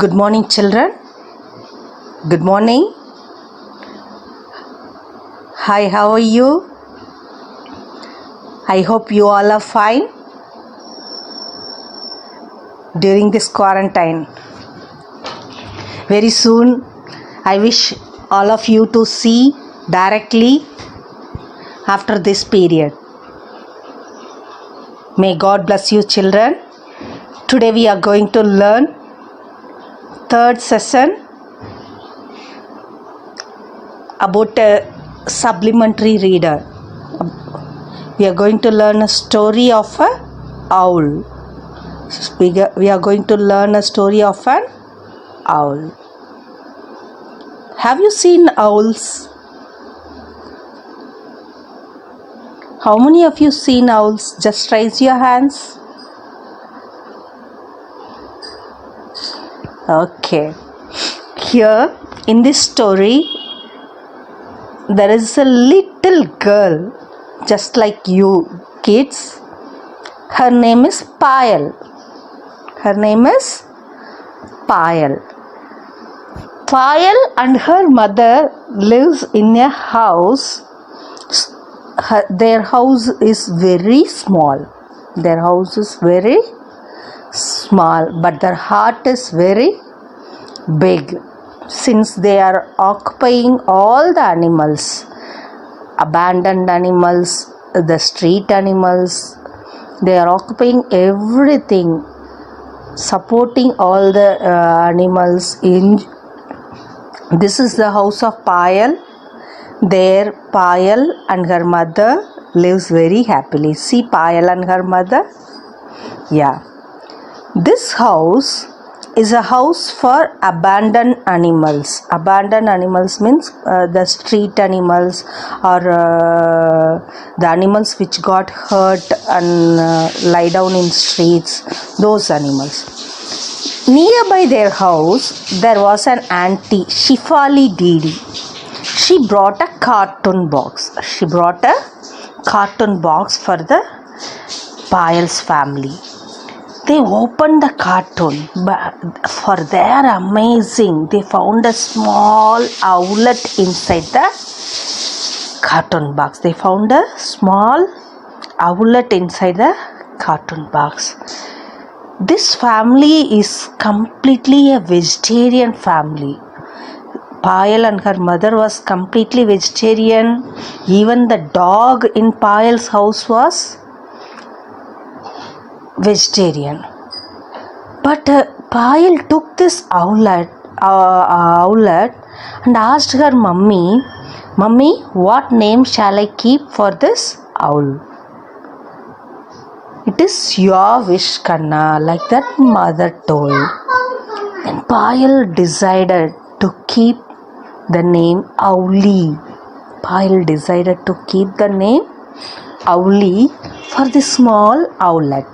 Good morning, children. Good morning. Hi, how are you? I hope you all are fine during this quarantine. Very soon, I wish all of you to see directly after this period. May God bless you, children. Today we are going to learn third session about a supplementary reader. We are going to learn a story of an owl. We are going to learn a story of an owl. Have you seen owls? How many of you seen owls? Just raise your hands. Okay. Here in this story, there is a little girl just like you kids. Her name is Payal. Her name is Payal. Payal and her mother lives in a house. Their house is very small. Their house is very small, but their heart is very big, since they are occupying all the animals, abandoned animals, the street animals. They are occupying everything, supporting all the animals. This is the house of Payal. There Payal and her mother lives very happily. See Payal and her mother? Yeah. This house is a house for abandoned animals. Abandoned animals means the street animals, or the animals which got hurt and lie down in streets. Those animals. Nearby their house, there was an auntie, Shifali Didi. She brought a cartoon box. She brought a cartoon box for the Payal's family. They opened the cartoon, but for their amazing, they found a small owlet inside the cartoon box. They found a small owlet inside the cartoon box. This family is completely a vegetarian family. Payal and her mother was completely vegetarian. Even the dog in Payal's house was vegetarian. But Payal took this owlet and asked her mummy, what name shall I keep for this owl? It is your wish, Kanna, like that mother told. And Payal decided to keep the name Owly. Payal decided to keep the name Owly for the small owlet.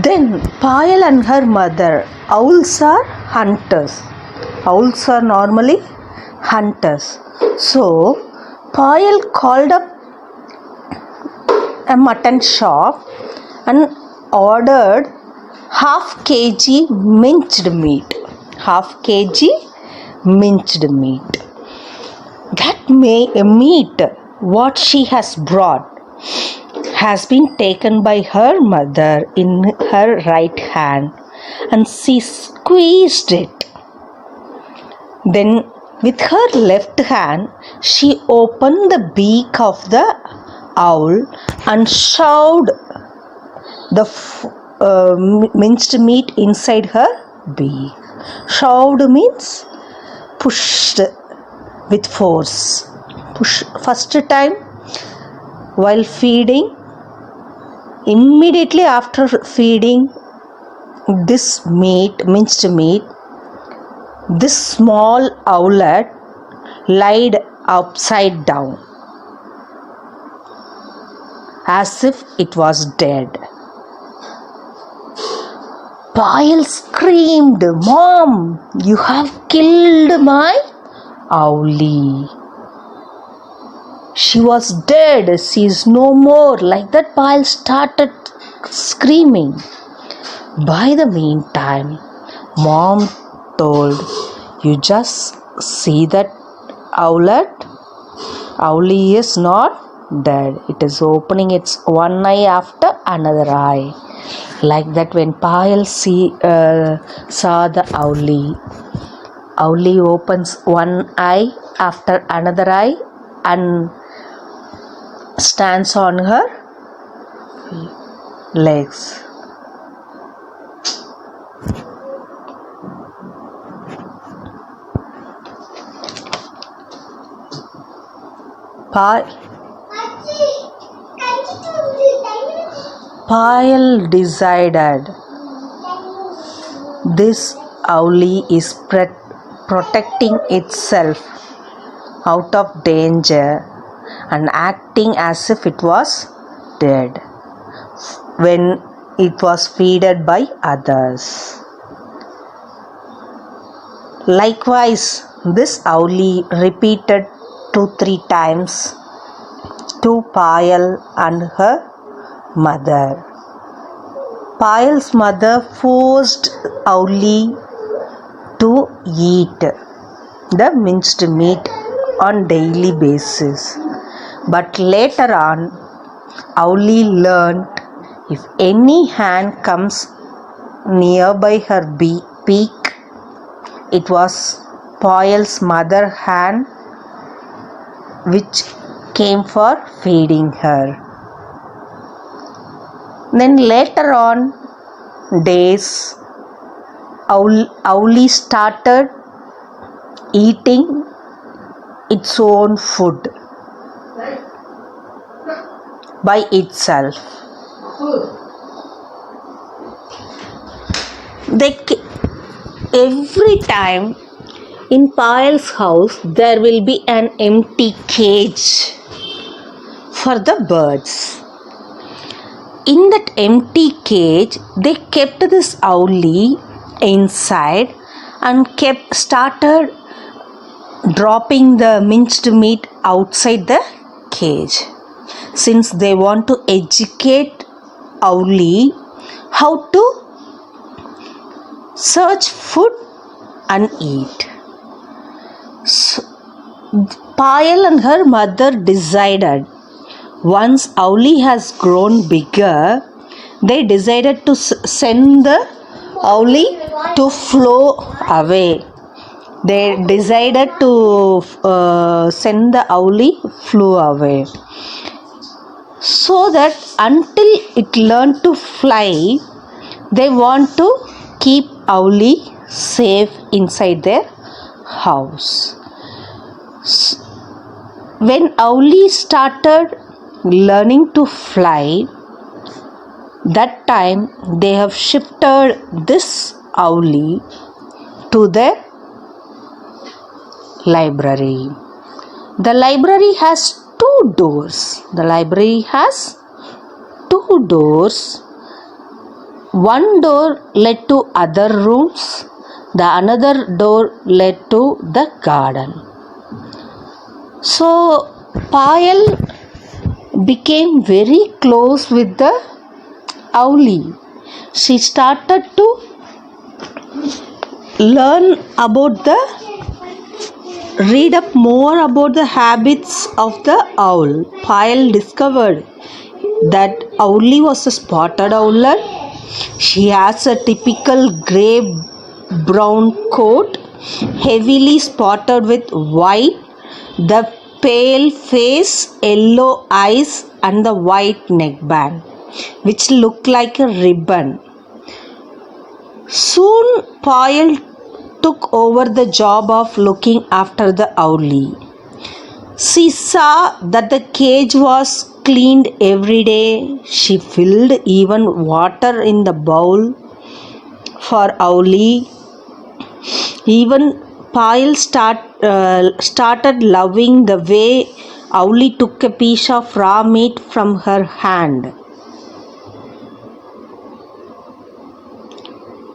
Then Payal and her mother, owls are hunters. Owls are normally hunters. So Payal called up a mutton shop and ordered half kg minced meat. Half kg minced meat. That meat, what she has brought, has been taken by her mother in her right hand, and she squeezed it. Then with her left hand, she opened the beak of the owl and shoved the minced meat inside her beak. Shoved means pushed with force. Push first time while feeding. Immediately after feeding this minced meat, this small owlet lied upside down as if it was dead. Payal screamed, "Mom, you have killed my owlie. She was dead. She is no more." Like that, Payal started screaming. By the meantime, Mom told, "You just see that owlet? Owlie is not dead. It is opening its one eye after another eye." Like that, when Payal saw the owlie, owlie opens one eye after another eye and stands on her legs. Payal decided this owlie is protecting itself out of danger and acting as if it was dead when it was feeded by others. Likewise, this owlie repeated 2-3 times to Payal and her mother. Payal's mother forced owlie to eat the minced meat on daily basis. But later on, owlie learned if any hand comes nearby her beak, it was Payal's mother hand which came for feeding her. Then later on days, owlie started eating its own food by itself. Every time in Payal's house there will be an empty cage for the birds. In that empty cage, they kept this owlie inside and started dropping the minced meat outside the cage. Since they want to educate owlie how to search food and eat. So, Payal and her mother decided, once owlie has grown bigger, they decided to send the owlie to flow away. They decided to send the owlie flew away, so that until it learned to fly, they want to keep owlie safe inside their house. When owlie started learning to fly, that time they have shifted this owlie to the library. The library has 2 doors. One door led to other rooms. The another door led to the garden. So Payal became very close with the owlie. She started to read up more about the habits of the owl. Payal discovered that owlie was a spotted owlet. She has a typical grey-brown coat, heavily spotted with white, the pale face, yellow eyes, and the white neckband, which looked like a ribbon. Soon Payal took over the job of looking after the owlie. She saw that the cage was cleaned every day. She filled even water in the bowl for owlie. Even Payal started loving the way owlie took a piece of raw meat from her hand.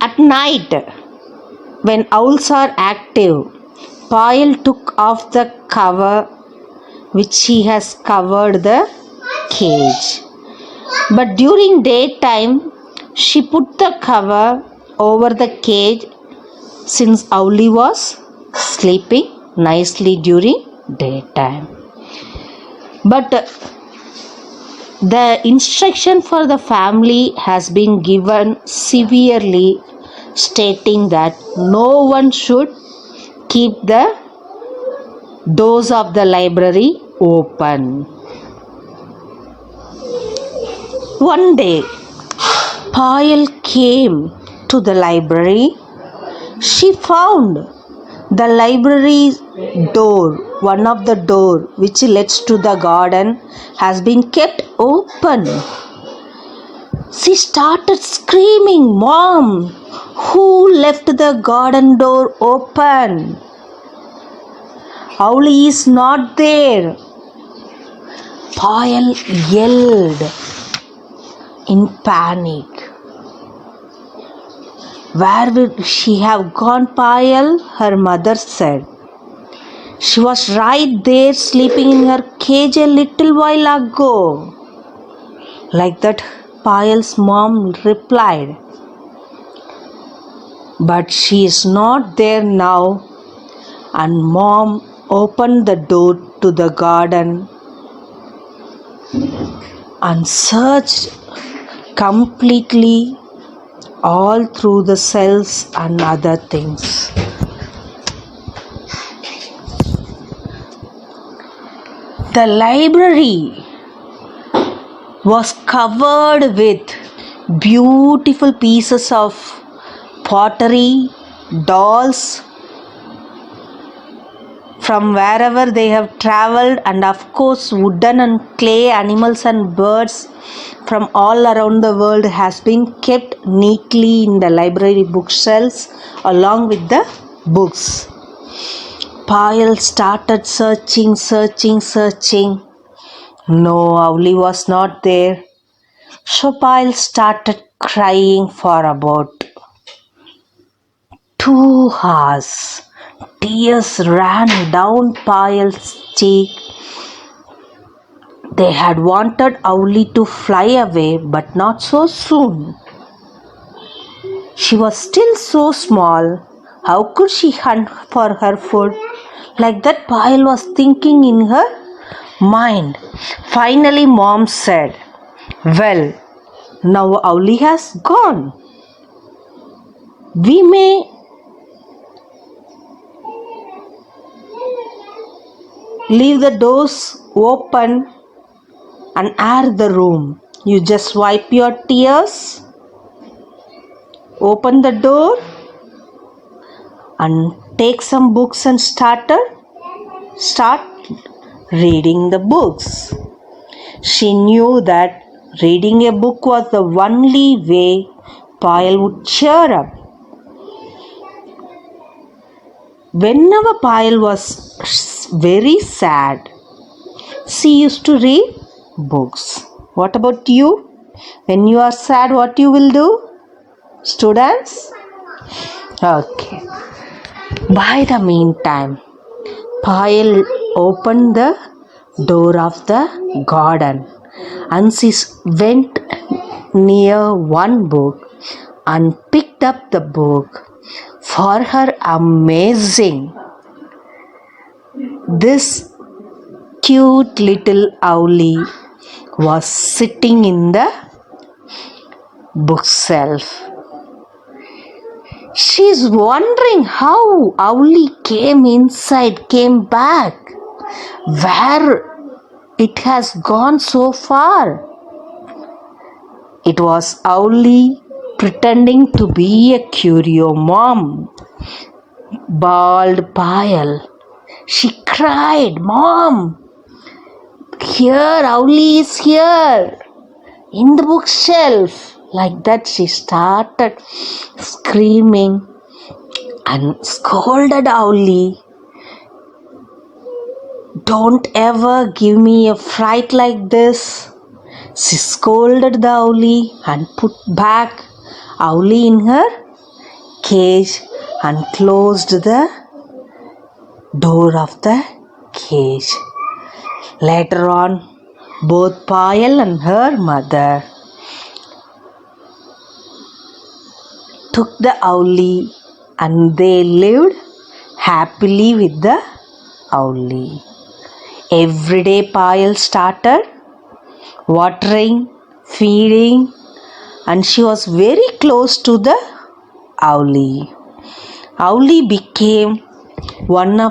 At night, when owls are active, Payal took off the cover which she has covered the cage. But during daytime, She put the cover over the cage since Owly was sleeping nicely during daytime. But the instruction for the family has been given severely, stating that no one should keep the doors of the library open. One day, Payal came to the library. She found the library door, one of the door which leads to the garden, has been kept open. She started screaming, "Mom, who left the garden door open? Owly is not there." Payal yelled in panic. "Where would she have gone, Payal?" her mother said. "She was right there sleeping in her cage a little while ago." Like that, Payal's mom replied. "But she is not there now." And mom opened the door to the garden and searched completely all through the cells and other things. The library was covered with beautiful pieces of pottery, dolls from wherever they have traveled, and of course wooden and clay animals and birds from all around the world has been kept neatly in the library bookshelves along with the books. Payal started searching. No, Owly was not there. So Payal started crying for about 2 hours. Tears ran down Payal's cheek. They had wanted Owly to fly away, but not so soon. She was still so small. How could she hunt for her food? Like that, Payal was thinking in her mind. Finally, mom said, "Well, now Owly has gone. We may leave the doors open and air the room. You just wipe your tears, open the door, and take some books and start reading the books." She knew that reading a book was the only way Payal would cheer up. Whenever Payal was very sad, she used to read books. What about you? When you are sad, what you will do, students? Okay. By the meantime, Payal opened the door of the garden and she went near one book and picked up the book. For her amazing, this cute little Owly was sitting in the bookshelf. She's wondering how Owly came back, where it has gone so far. It was Owly pretending to be a curio mom, bawled Payal. She cried, "Mom, here, Owly is here, in the bookshelf." Like that, she started screaming and scolded Owly. "Don't ever give me a fright like this." She scolded the Owly and put back Owly in her cage and closed the door of the cage. Later on, both Payal and her mother took the owlie and they lived happily with the owlie. Every day Payal started watering, feeding, and she was very close to the owlie. Owlie became one of